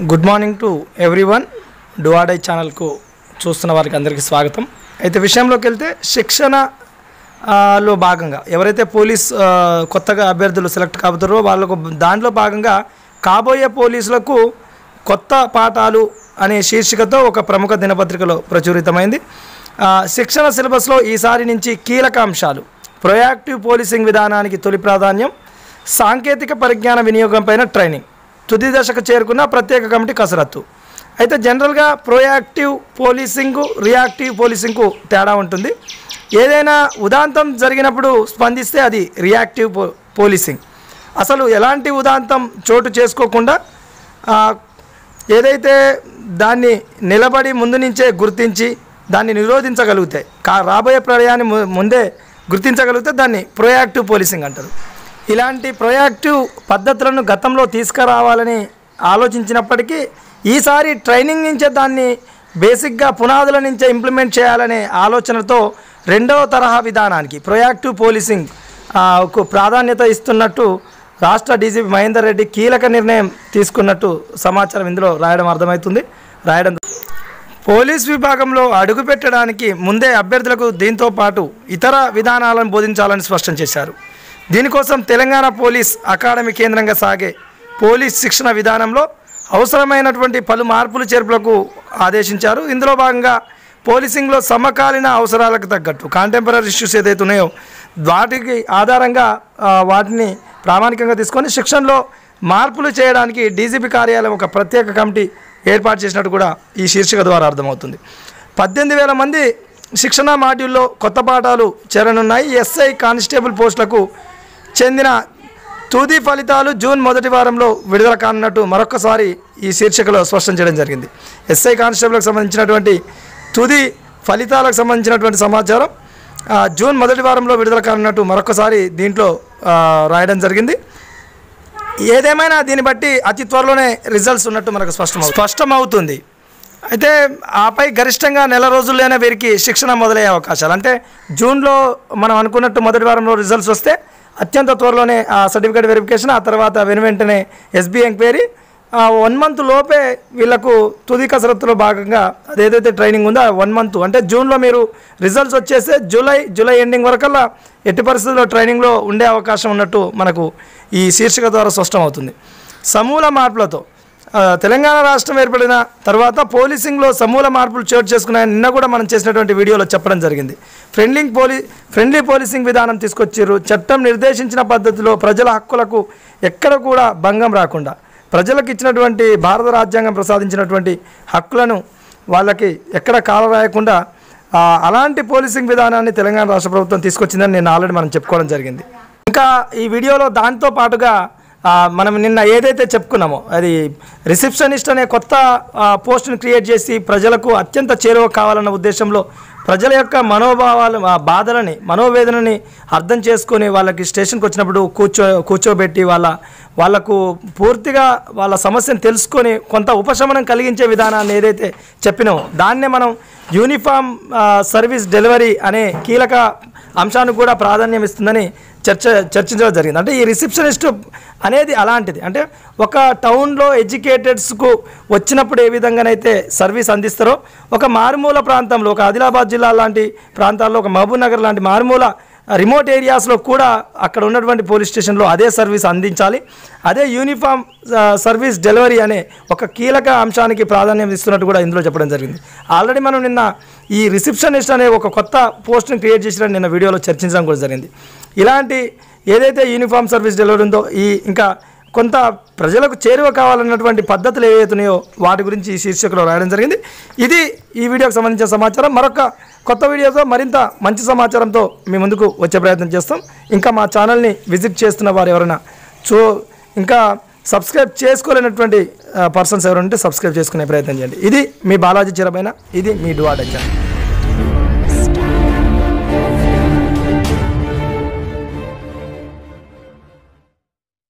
Good morning to everyone. Do or die ఛానల్కు చూస్తున్న వారికి అందరికీ స్వాగతం. అయితే విషయంలోకి వెళ్తే శిక్షణలో భాగంగా ఎవరైతే పోలీస్ కొత్తగా అభ్యర్థులు సెలెక్ట్ కాబోతారో వాళ్ళకు దాంట్లో భాగంగా కాబోయే పోలీసులకు కొత్త పాఠాలు అనే శీర్షికతో ఒక ప్రముఖ దినపత్రికలో ప్రచురితమైంది. శిక్షణ సిలబస్లో ఈసారి నుంచి కీలక అంశాలు: ప్రొయాక్టివ్ పోలీసింగ్ విధానానికి తొలి ప్రాధాన్యం, సాంకేతిక పరిజ్ఞాన వినియోగంపైన ట్రైనింగ్, తుది దశకు చేరుకున్న ప్రత్యేక కమిటీ కసరత్తు. అయితే జనరల్గా ప్రొయాక్టివ్ పోలీసింగ్, రియాక్టివ్ పోలీసింగ్కు తేడా ఉంటుంది. ఏదైనా ఉదాంతం జరిగినప్పుడు స్పందిస్తే అది రియాక్టివ్ పోలీసింగ్. అసలు ఎలాంటి ఉదాంతం చోటు చేసుకోకుండా ఏదైతే దాన్ని నిలబడి ముందు నుంచే గుర్తించి దాన్ని నిరోధించగలిగితే, రాబోయే ప్రళయాన్ని ముందే గుర్తించగలిగితే దాన్ని ప్రొయాక్టివ్ పోలీసింగ్ అంటారు. ఇలాంటి ప్రొయాక్టివ్ పద్ధతులను గతంలో తీసుకురావాలని ఆలోచించినప్పటికీ ఈసారి ట్రైనింగ్ నుంచే దాన్ని బేసిక్గా పునాదుల నుంచే ఇంప్లిమెంట్ చేయాలనే ఆలోచనతో రెండవ తరహా విధానానికి ప్రొయాక్టివ్ పోలీసింగ్కు ప్రాధాన్యత ఇస్తున్నట్టు రాష్ట్ర డీజీపీ మహేందర్ రెడ్డి కీలక నిర్ణయం తీసుకున్నట్టు సమాచారం ఇందులో రాయడం పోలీస్ విభాగంలో అడుగుపెట్టడానికి ముందే అభ్యర్థులకు దీంతో పాటు ఇతర విధానాలను బోధించాలని స్పష్టం చేశారు. దీనికోసం తెలంగాణ పోలీస్ అకాడమీ కేంద్రంగా సాగే పోలీస్ శిక్షణ విధానంలో అవసరమైనటువంటి పలు మార్పులు చేర్పులకు ఆదేశించారు. ఇందులో భాగంగా పోలీసింగ్లో సమకాలీన అవసరాలకు తగ్గట్టు కాంటెంపరీ ఇష్యూస్ ఏదైతే ఉన్నాయో వాటికి ఆధారంగా వాటిని ప్రామాణికంగా తీసుకొని శిక్షణలో మార్పులు చేయడానికి డీజీపీ కార్యాలయం ఒక ప్రత్యేక కమిటీ ఏర్పాటు చేసినట్టు కూడా ఈ శీర్షిక ద్వారా అర్థమవుతుంది. 18,000 మంది శిక్షణ మాడ్యూల్లో కొత్త పాఠాలు చేరనున్నాయి. ఎస్ఐ, కానిస్టేబుల్ పోస్టులకు చెందిన తుది ఫలితాలు జూన్ మొదటి వారంలో విడుదల కానున్నట్టు మరొకసారి ఈ శీర్షికలో స్పష్టం చేయడం జరిగింది. ఎస్ఐ, కానిస్టేబుల్కి సంబంధించినటువంటి తుది ఫలితాలకు సంబంధించినటువంటి సమాచారం జూన్ మొదటి వారంలో విడుదల కానున్నట్టు మరొకసారి దీంట్లో రాయడం జరిగింది. ఏదేమైనా దీన్ని బట్టి అతి త్వరలోనే రిజల్ట్స్ ఉన్నట్టు మనకు స్పష్టమవుతుంది. అయితే ఆపై గరిష్టంగా నెల రోజుల్లోనే వీరికి శిక్షణ మొదలయ్యే అవకాశాలు, అంటే జూన్లో మనం అనుకున్నట్టు మొదటి వారంలో రిజల్ట్స్ వస్తే అత్యంత త్వరలోనే ఆ సర్టిఫికేట్ వెరిఫికేషన్, ఆ తర్వాత వెంటనే ఎస్బీ ఎంక్వైరీ, 1 మంత్ లోపే వీళ్ళకు తుది కసరత్తులో భాగంగా అదేదైతే ట్రైనింగ్ ఉందో 1 మంత్, అంటే జూన్లో మీరు రిజల్ట్స్ వచ్చేస్తే జూలై ఎండింగ్ వరకల్లా ఎట్టి పరిస్థితుల్లో ట్రైనింగ్లో ఉండే అవకాశం ఉన్నట్టు మనకు ఈ శీర్షిక ద్వారా స్పష్టమవుతుంది. సమూల మార్పులతో తెలంగాణ రాష్ట్రం ఏర్పడిన తర్వాత పోలీసింగ్లో సమూల మార్పులు చోటు చేసుకున్నాయని నిన్న కూడా మనం చేసినటువంటి వీడియోలో చెప్పడం జరిగింది. ఫ్రెండ్లీ పోలీసింగ్ విధానం తీసుకొచ్చారు. చట్టం నిర్దేశించిన పద్ధతిలో ప్రజల హక్కులకు ఎక్కడ కూడా భంగం రాకుండా ప్రజలకు ఇచ్చినటువంటి భారత రాజ్యాంగం ప్రసాదించినటువంటి హక్కులను వాళ్ళకి ఎక్కడ కాలరాయకుండా అలాంటి పోలీసింగ్ విధానాన్ని తెలంగాణ రాష్ట్ర ప్రభుత్వం తీసుకొచ్చిందని నేను ఆల్రెడీ మనం చెప్పుకోవడం జరిగింది. ఇంకా ఈ వీడియోలో దాంతో పాటుగా మనం నిన్న ఏదైతే చెప్పుకున్నామో అది రిసెప్షనిస్ట్ అనే కొత్త పోస్ట్ని క్రియేట్ చేసి ప్రజలకు అత్యంత చేరువ కావాలన్న ఉద్దేశంలో ప్రజల యొక్క మనోభావాలు, బాధలని, మనోవేదనని అర్థం చేసుకొని వాళ్ళకి స్టేషన్కి వచ్చినప్పుడు కూర్చోబెట్టి వాళ్ళకు పూర్తిగా వాళ్ళ సమస్యను తెలుసుకొని కొంత ఉపశమనం కలిగించే విధానాన్ని ఏదైతే చెప్పినామో దాన్నే మనం యూనిఫామ్ సర్వీస్ డెలివరీ అనే కీలక అంశానికి కూడా ప్రాధాన్యం ఇస్తుందని చర్చించడం జరిగింది. అంటే ఈ రిసెప్షనిస్ట్ అనేది అలాంటిది, అంటే ఒక టౌన్లో ఎడ్యుకేటెడ్స్కు వచ్చినప్పుడు ఏ విధంగానైతే సర్వీస్ అందిస్తారో ఒక మారుమూల ప్రాంతంలో, ఒక ఆదిలాబాద్ జిల్లా లాంటి ప్రాంతాల్లో, ఒక మహబూబ్ నగర్ లాంటి మారుమూల రిమోట్ ఏరియాస్లో కూడా అక్కడ ఉన్నటువంటి పోలీస్ స్టేషన్లో అదే సర్వీస్ అందించాలి. అదే యూనిఫామ్ సర్వీస్ డెలివరీ అనే ఒక కీలక అంశానికి ప్రాధాన్యం ఇస్తున్నట్టు కూడా ఇందులో చెప్పడం జరిగింది. ఆల్రెడీ మనం నిన్న ఈ రిసెప్షనిస్ట్ అనే ఒక కొత్త పోస్ట్ని క్రియేట్ చేసిన నిన్న వీడియోలో చర్చించడం కూడా జరిగింది. ఇలాంటి ఏదైతే యూనిఫామ్ సర్వీస్ డెలివరీ ఉందో ఇంకా కొంత ప్రజలకు చేరువ కావాలన్నటువంటి పద్ధతులు ఏవైతున్నాయో వాటి గురించి ఈ శీర్షికలో రాయడం జరిగింది. ఇది ఈ వీడియోకి సంబంధించిన సమాచారం. మరొక కొత్త వీడియోతో మరింత మంచి సమాచారంతో మీ ముందుకు వచ్చే ప్రయత్నం చేస్తాం. ఇంకా మా ఛానల్ని విజిట్ చేస్తున్న వారు ఎవరైనా ఇంకా సబ్స్క్రైబ్ చేసుకోలేనటువంటి పర్సన్స్ ఎవరైనా ఉంటే సబ్స్క్రైబ్ చేసుకునే ప్రయత్నం చేయండి. ఇది మీ బాలాజీ చిరబైన, ఇది మీ డూ ఆర్ డై ఛానల్.